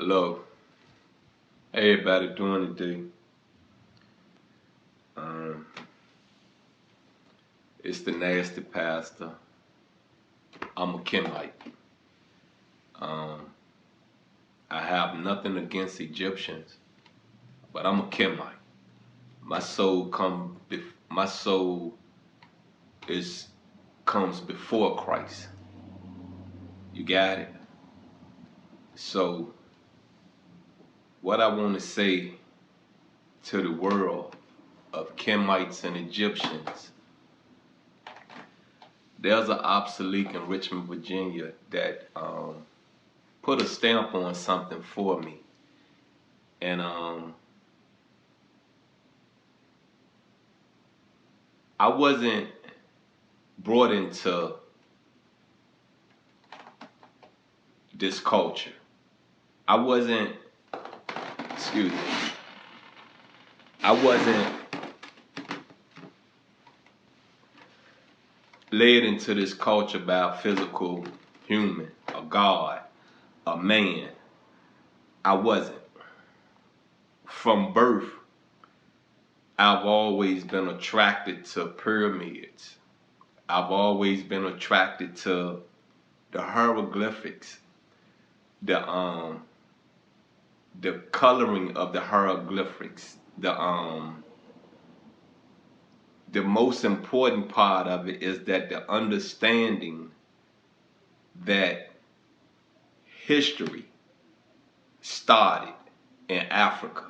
Hello, how everybody doing today? Um, it's the nasty pastor. I'm a Kenite. Um, I have nothing against Egyptians, but I'm a Kenite. My soul is comes before Christ. You got it. So what I want to say to the world of Kenites and Egyptians, there's an obsolete in Richmond, Virginia that put a stamp on something for me. And I wasn't brought into this culture. I wasn't, excuse me, I wasn't led into this culture by a physical human, a God, a man. I wasn't. From birth, I've always been attracted to pyramids. I've always been attracted to the hieroglyphics, the coloring of the hieroglyphics, the most important part of it is that the understanding that history started in Africa.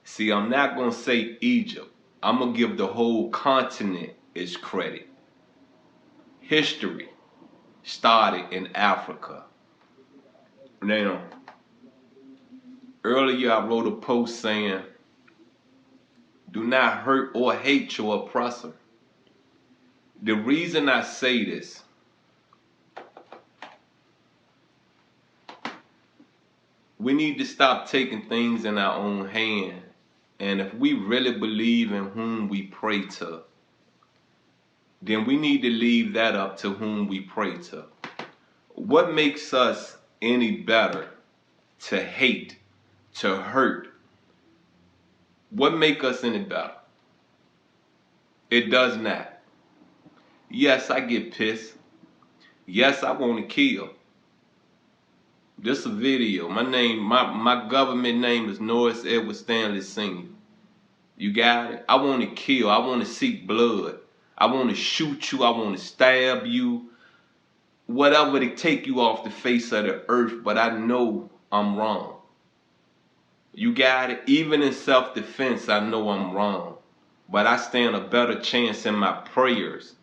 See, I'm not going to say Egypt. I'm going to give the whole continent its credit. History started in Africa. Now, earlier I wrote a post saying, do not hurt or hate your oppressor. The reason I say this, we need to stop taking things in our own hand. And if we really believe in whom we pray to, then we need to leave that up to whom we pray to. What makes us any better to hate, to hurt? What makes us any better? It does not. Yes, I get pissed. Yes, I want to kill. This a video. My government name is Norris Edward Stanley Sr. You got it? I want to kill. I want to seek blood. I want to shoot you. I want to stab you. Whatever to take you off the face of the earth, but I know I'm wrong. You got it? Even in self-defense, I know I'm wrong. But I stand a better chance in my prayers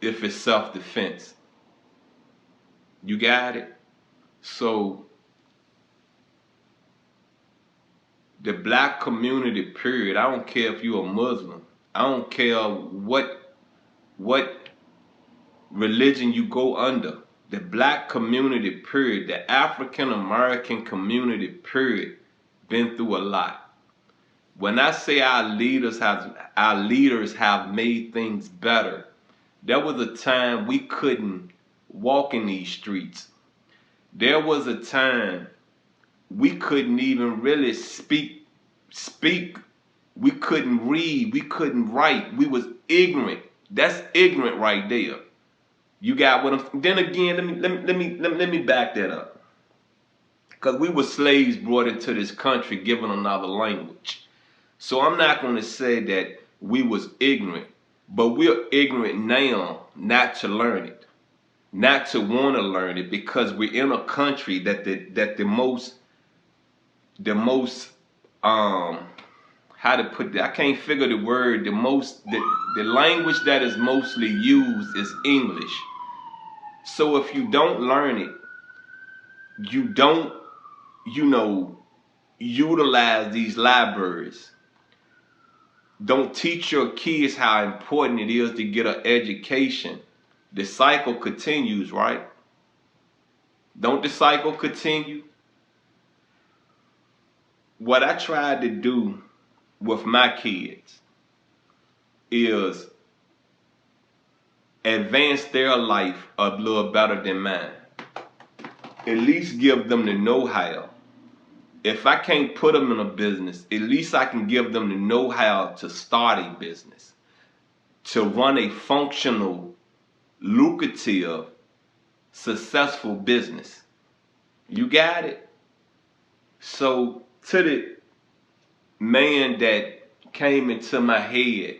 if it's self-defense. You got it? So, the black community, period, I don't care if you're a Muslim. I don't care what religion you go under. The black community, period, the African American community, period, been through a lot. When I say our leaders have made things better, there was a time we couldn't walk in these streets. There was a time we couldn't even really speak. We couldn't read. We couldn't write. We was ignorant. That's ignorant right there. You got what I'm. Then again, let me back that up. Because we were slaves brought into this country, given another language. So I'm not going to say that we was ignorant, but we're ignorant now not to learn it, not to want to learn it, because we're in a country that the most how to put that, I can't figure the word, the language that is mostly used is English. So if you don't learn it, you don't, utilize these libraries. Don't teach your kids how important it is to get an education. The cycle continues, right? Don't the cycle continue? What I tried to do with my kids is advance their life a little better than mine. at least give them the know-how. If I can't put them in a business, at least I can give them the know-how to start a business, to run a functional, lucrative, successful business. You got it? So to the man that came into my head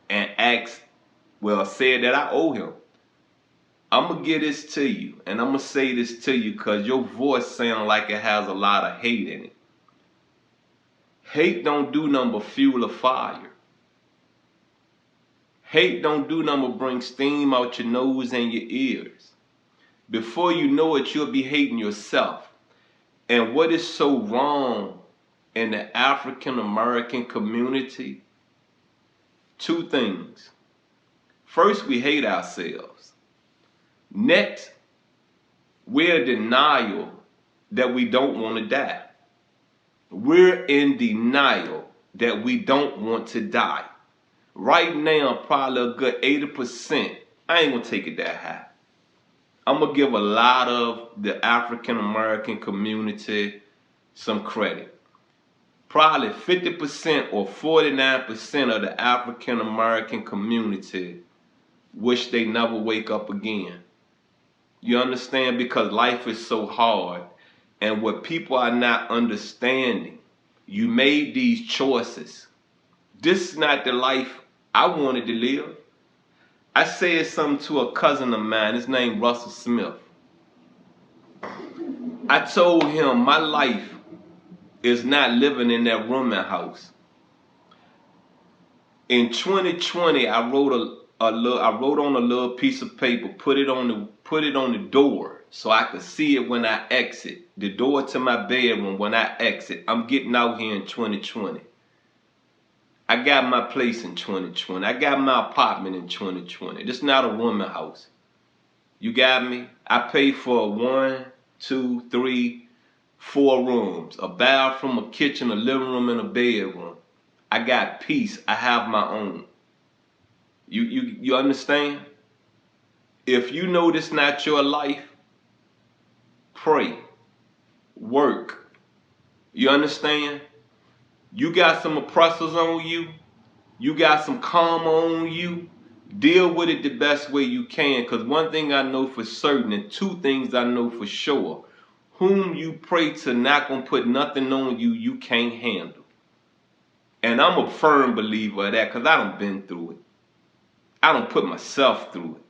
and said that I owe him, I'm going to give this to you, and I'm going to say this to you because your voice sounds like it has a lot of hate in it. Hate don't do nothing but fuel a fire. Hate don't do nothing but bring steam out your nose and your ears. Before you know it, you'll be hating yourself. And what is so wrong in the African American community? Two things. First, we hate ourselves. Next, we're in denial that we don't want to die. We're in denial that we don't want to die. Right now, probably a good 80%, I ain't going to take it that high. I'm going to give a lot of the African American community some credit. Probably 50% or 49% of the African American community wish they never wake up again. You understand? Because life is so hard. And what people are not understanding, you made these choices. This is not the life I wanted to live. I said something to a cousin of mine, his name Russell Smith. I told him my life is not living in that rooming house. In 2020, I wrote on a little piece of paper, put it on the door so I could see it when I exit. The door to my bedroom when I exit. I'm getting out here in 2020. I got my place in 2020. I got my apartment in 2020. This is not a rooming house. You got me? I pay for 1, 2, 3, 4 rooms, a bathroom, a kitchen, a living room, and a bedroom. I got peace. I have my own. You understand? If you know this not your life, pray. Work. You understand? You got some oppressors on you. You got some karma on you. Deal with it the best way you can. Because one thing I know for certain, and two things I know for sure. Whom you pray to not going to put nothing on you you can't handle. And I'm a firm believer of that because I done been through it. I done put myself through it.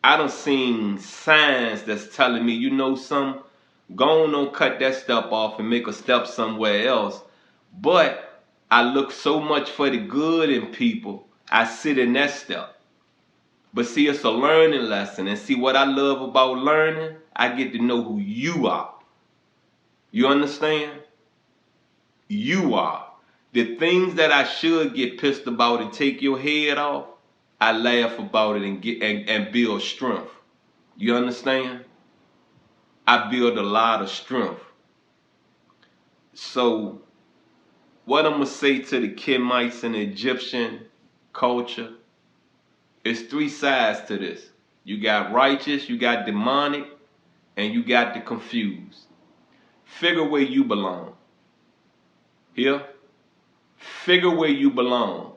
I done seen signs that's telling me, you know something, go on and cut that step off and make a step somewhere else. But I look so much for the good in people, I sit in that step. But see, it's a learning lesson. And see, what I love about learning, I get to know who you are. You understand? You are. The things that I should get pissed about and take your head off, I laugh about it and build strength. You understand? I build a lot of strength. So, what I'm going to say to the Kemites and the Egyptian culture, it's 3 sides to this. You got righteous, you got demonic, and you got the confused. Figure where you belong. Here? Figure where you belong.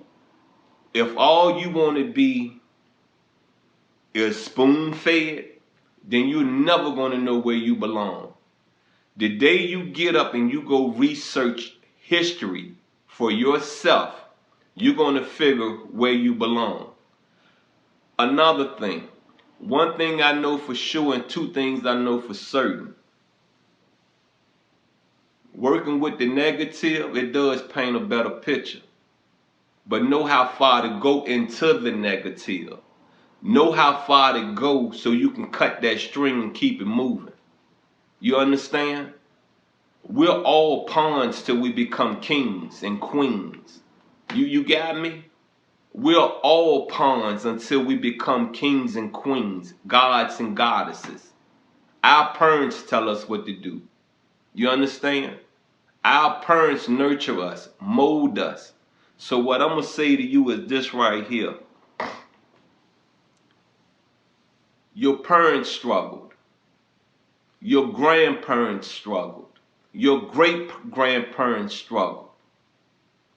If all you want to be is spoon-fed, then you're never going to know where you belong. The day you get up and you go research history for yourself, you're going to figure where you belong. Another thing, one thing I know for sure and 2 things I know for certain. Working with the negative, it does paint a better picture. But know how far to go into the negative. Know how far to go so you can cut that string and keep it moving. You understand? We're all pawns till we become kings and queens. You got me? We're all pawns until we become kings and queens, gods and goddesses. Our parents tell us what to do. You understand? Our parents nurture us, mold us. So what I'm going to say to you is this right here. Your parents struggled. Your grandparents struggled. Your great-grandparents struggled.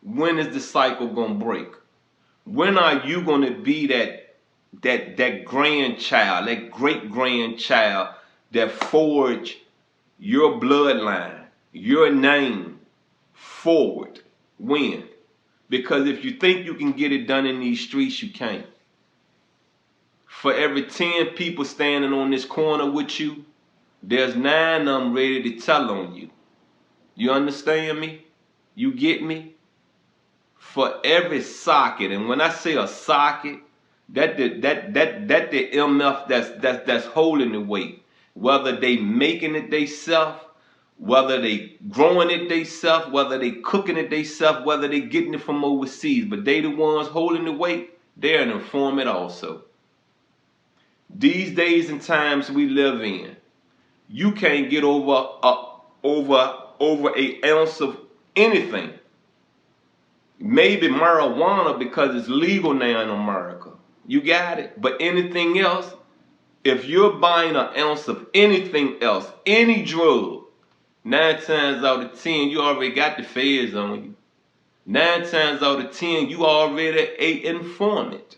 When is the cycle gonna break? When are you gonna be that grandchild, that great-grandchild that forged your bloodline, your name forward? When? Because if you think you can get it done in these streets, you can't. For every 10 people standing on this corner with you, there's 9 of them ready to tell on you. You understand me? You get me? For every socket, and when I say a socket, that the MF that's holding the weight. Whether they making it theyself, whether they growing it theyself, whether they cooking it theyself, whether they getting it from overseas, but they the ones holding the weight. They're an informant also. These days and times we live in, you can't get over an ounce of anything. Maybe marijuana because it's legal now in America. You got it? But anything else, if you're buying an ounce of anything else, any drug, 9 times out of 10, you already got the feds on you. 9 times out of 10, you already an informant.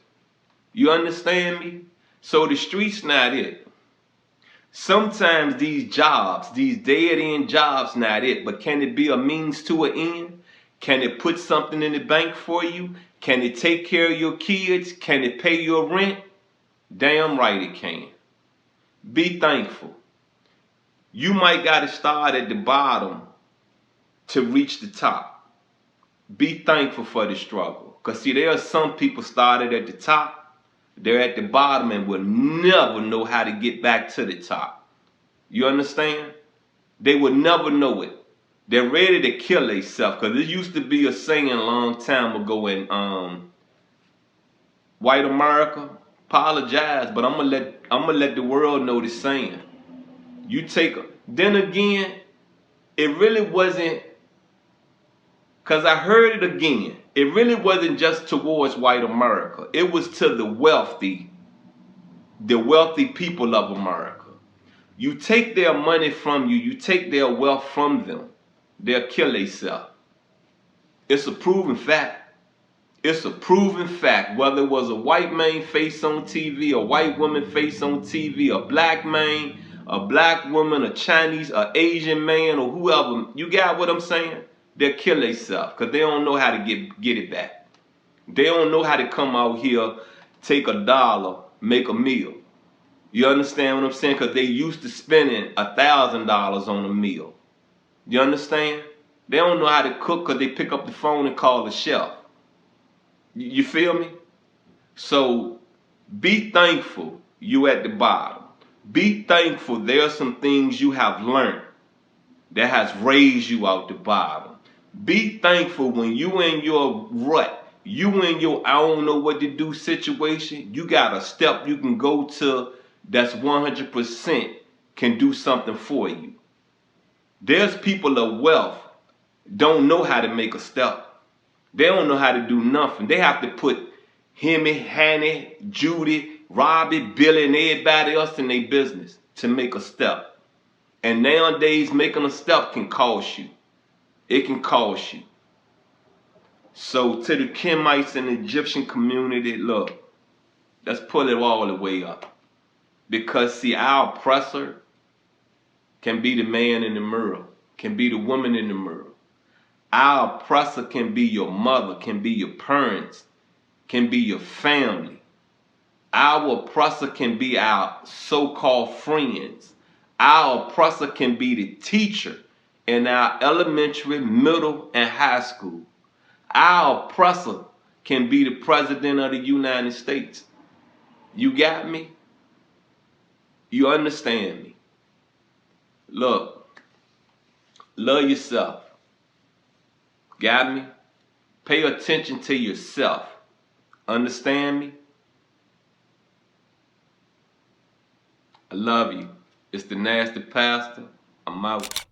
You understand me? So the street's not it. Sometimes these jobs, these dead-end jobs, not it. But can it be a means to an end? Can it put something in the bank for you? Can it take care of your kids? Can it pay your rent? Damn right it can. Be thankful. You might got to start at the bottom to reach the top. Be thankful for the struggle. Because see, there are some people started at the top. They're at the bottom and will never know how to get back to the top. You understand? They will never know it. They're ready to kill themselves. Because there used to be a saying a long time ago in white America, apologize, but I'm gonna let the world know the saying. Then again, it really wasn't, because I heard it again. It really wasn't just towards white America. It was to the wealthy people of America. You take their money from you, you take their wealth from them, they'll kill themselves. It's a proven fact. It's a proven fact. Whether it was a white man face on TV, a white woman face on TV, a black man, a black woman, a Chinese, a Asian man, or whoever, you got what I'm saying? They'll kill themselves because they don't know how to get it back. They don't know how to come out here, take $1, make a meal. You understand what I'm saying? Because they used to spending $1,000 on a meal. You understand? They don't know how to cook because they pick up the phone and call the chef. You feel me? So be thankful you at the bottom. Be thankful there are some things you have learned that has raised you out the bottom. Be thankful when you in your rut, you in your I don't know what to do situation, you got a step you can go to that's 100% can do something for you. There's people of wealth don't know how to make a step. They don't know how to do nothing. They have to put Hemi, Hanny, Judy, Robbie, Billy, and everybody else in their business to make a step. And nowadays, making a step can cost you. It can cost you. So to the Kemites and the Egyptian community, look, let's pull it all the way up. Because see, our oppressor can be the man in the mirror, can be the woman in the mirror. Our oppressor can be your mother, can be your parents, can be your family. Our oppressor can be our so-called friends. Our oppressor can be the teacher in our elementary, middle, and high school. Our oppressor can be the president of the United States. You got me? You understand me? Look, love yourself. Got me? Pay attention to yourself. Understand me? I love you. It's the Nasty Pastor. I'm out.